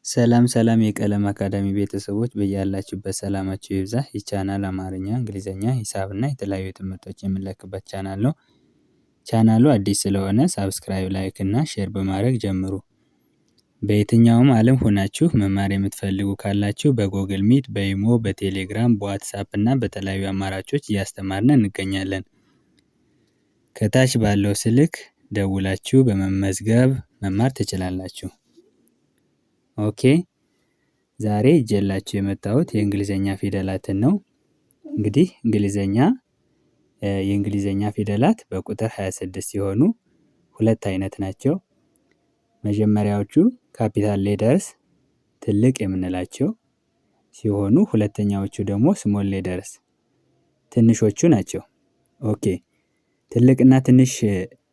ሰላም ሰላም የቀለም አካዳሚ ቤተሰቦች በያላችሁበት ሰላማችሁ ይብዛ። ይህ ቻናል አማርኛ፣ እንግሊዘኛ፣ ሂሳብ እና የተለያዩ ትምህርቶች የምንለቅበት ቻናል ነው። ቻናሉ አዲስ ስለሆነ ሳብስክራይብ፣ ላይክ እና ሼር በማድረግ ጀምሩ። በየትኛውም ዓለም ሆናችሁ መማር የምትፈልጉ ካላችሁ በጎግል ሚት፣ በኢሞ፣ በቴሌግራም፣ በዋትሳፕ እና በተለያዩ አማራጮች እያስተማርን እንገኛለን። ከታች ባለው ስልክ ደውላችሁ በመመዝገብ መማር ትችላላችሁ። ኦኬ፣ ዛሬ ይዤላችሁ የመጣሁት የእንግሊዘኛ ፊደላትን ነው። እንግዲህ የእንግሊዘኛ ፊደላት በቁጥር 26 ሲሆኑ ሁለት አይነት ናቸው። መጀመሪያዎቹ ካፒታል ሌተርስ ትልቅ የምንላቸው ሲሆኑ ሁለተኛዎቹ ደግሞ ስሞል ሌተርስ ትንሾቹ ናቸው። ኦኬ፣ ትልቅና ትንሽ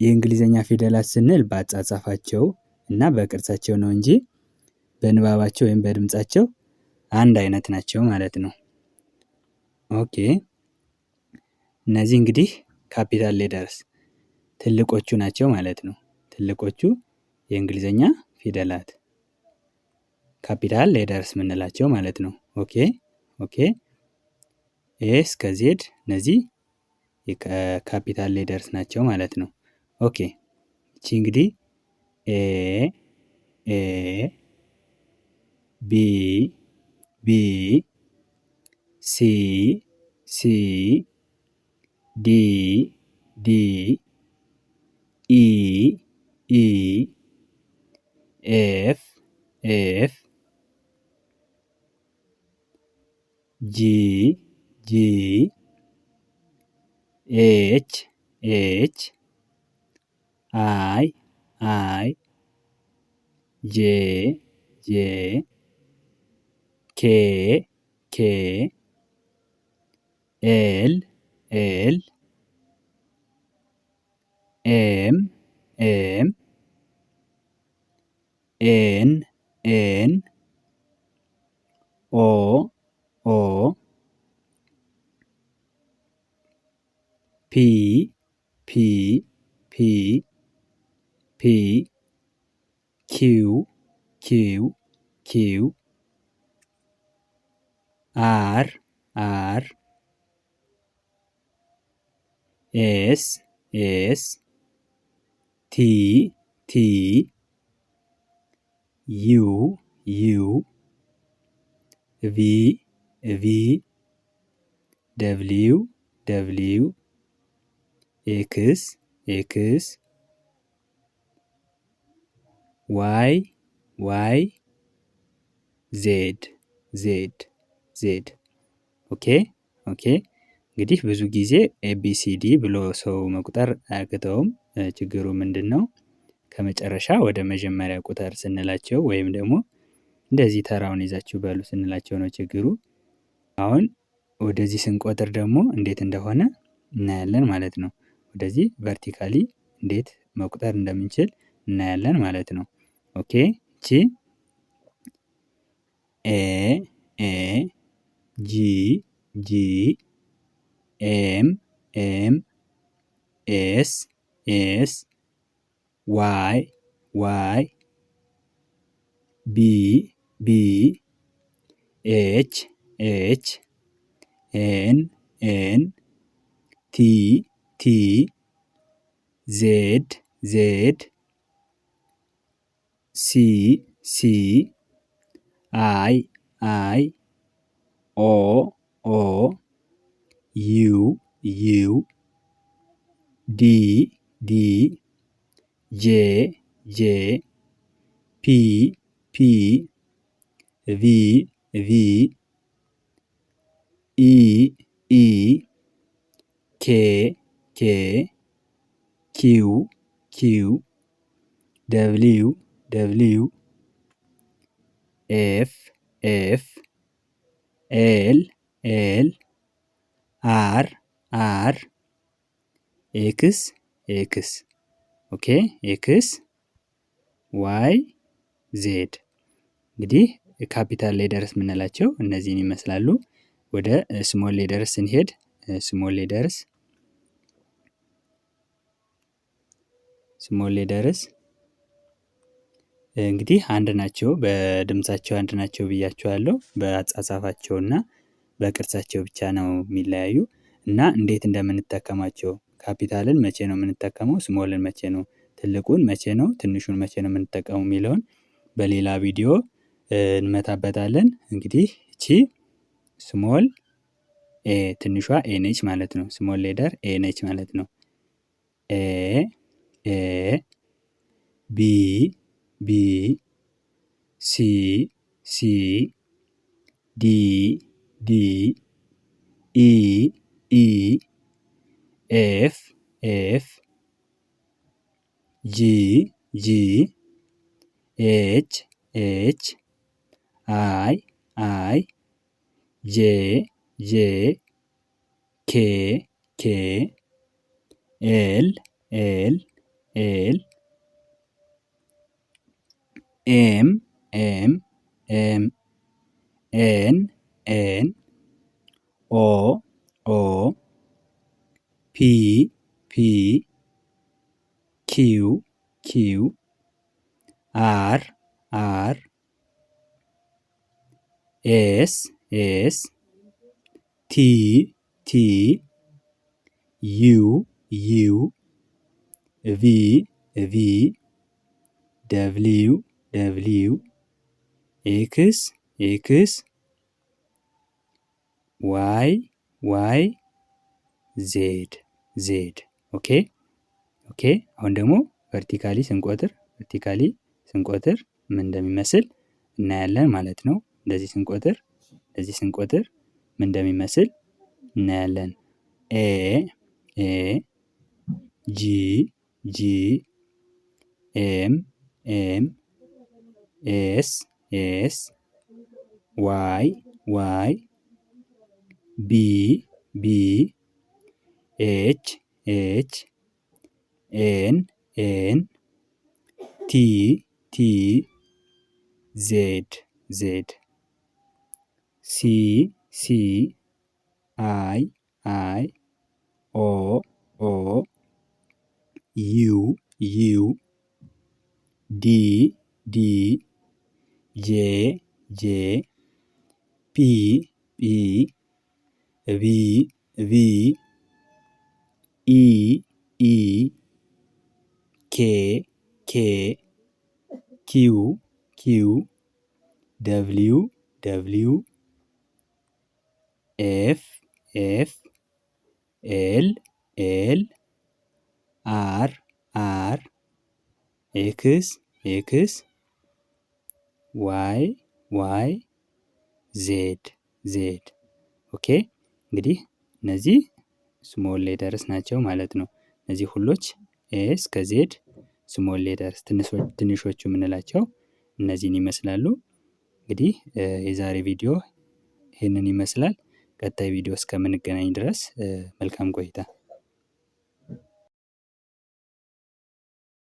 የእንግሊዘኛ ፊደላት ስንል በአጻጻፋቸው እና በቅርጻቸው ነው እንጂ በንባባቸው ወይም በድምጻቸው አንድ አይነት ናቸው ማለት ነው። ኦኬ፣ እነዚህ እንግዲህ ካፒታል ሌተርስ ትልቆቹ ናቸው ማለት ነው። ትልቆቹ የእንግሊዘኛ ፊደላት ካፒታል ሌተርስ የምንላቸው ማለት ነው። ኦኬ፣ ኤ እስከ ዜድ እነዚህ የካፒታል ሌተርስ ናቸው ማለት ነው። ኦኬ፣ እቺ እንግዲህ ኤ ቢ ሲ ዲ ኢ ኤፍ ጂ ኤች አይ ጄ ኬ ኤል ኤም ኤን ኦ ፒ ኪው አር ኤስ ቲ ዩ ቪ ደብሊው ኤክስ ዋይ ዜድ። ኦኬ፣ እንግዲህ ብዙ ጊዜ ኤቢሲዲ ብሎ ሰው መቁጠር አያቅተውም። ችግሩ ምንድን ነው? ከመጨረሻ ወደ መጀመሪያ ቁጥር ስንላቸው ወይም ደግሞ እንደዚህ ተራውን ይዛችሁ በሉ ስንላቸው ነው ችግሩ። አሁን ወደዚህ ስንቆጥር ደግሞ እንዴት እንደሆነ እናያለን ማለት ነው። ወደዚህ ቨርቲካሊ እንዴት መቁጠር እንደምንችል እናያለን ማለት ነው። ኦኬ፣ እቺ ኤ ጂ ኤም ኤስ ዋይ ቢ ኤች ኤን ቲ ዜድ ሲ አይ ኦ ዩ ዲ ጄ ፒ ቪ ኢ ኬ ኪው ደብሊው ኤፍ ኤል አር ኤክስ ኦኬ፣ ኤክስ ዋይ ዜድ። እንግዲህ ካፒታል ሌተርስ የምንላቸው እነዚህን ይመስላሉ። ወደ ስሞል ሌተርስ ስንሄድ ስሞል ሌተርስ እንግዲህ አንድ ናቸው በድምፃቸው አንድ ናቸው ብያችኋለሁ በአጻጻፋቸውና በቅርጻቸው ብቻ ነው የሚለያዩ። እና እንዴት እንደምንጠቀማቸው ካፒታልን መቼ ነው የምንጠቀመው ስሞልን መቼ ነው ትልቁን መቼ ነው ትንሹን መቼ ነው የምንጠቀመው የሚለውን በሌላ ቪዲዮ እንመታበታለን። እንግዲህ እቺ ስሞል ኤ ትንሿ ኤ ነች ማለት ነው። ስሞል ሌተር ኤ ነች ማለት ነው። ኤ ኤ ቢ ቢ ሲ ሲ ዲ ዲ ኢ ኢ ኤፍ ኤፍ ጂ ጂ ኤች ኤች አይ አይ ጄ ጄ ኬ ኬ ኤል ኤል ኤል ኤም ኤም ኤም ኤን ኤን ኦ ኦ ፒ ፒ ኪው ኪው አር አር ኤስ ኤስ ቲ ቲ ዩ ዩ ቪ ቪ ደብሊው ደብሊው ኤክስ ኤክስ ዋይ ዋይ ዜድ ዜድ። ኦኬ ኦኬ። አሁን ደግሞ ቨርቲካሊ ስንቆጥር ምን እንደሚመስል እናያለን ማለት ነው። እንደዚህ ስንቆጥር ምን እንደሚመስል እናያለን። ኤ ኤ ጂ ጂ ኤም ኤም ኤስ ኤስ ዋይ ዋይ ቢ ቢ ኤች ኤች ኤን ኤን ቲ ቲ ዜድ ዜድ ሲ ሲ አይ አይ ኦ ኦ ዩ ዩ ዲ ዲ ጄ ጄ ፒ ፒ ቪ ቪ ኢ ኢ ኬ ኬ ኪው ኪው ደብሊው ደብሊው ኤፍ ኤፍ ኤል ኤል አር አር ኤክስ ኤክስ ዋይ ዋይ ዜድ ዜድ። ኦኬ እንግዲህ እነዚህ ስሞል ሌተርስ ናቸው ማለት ነው። እነዚህ ሁሎች ኤ እስከ ዜድ ስሞል ሌተርስ ትንሾቹ የምንላቸው እነዚህን ይመስላሉ። እንግዲህ የዛሬ ቪዲዮ ይህንን ይመስላል። ቀጣይ ቪዲዮ እስከምንገናኝ ድረስ መልካም ቆይታ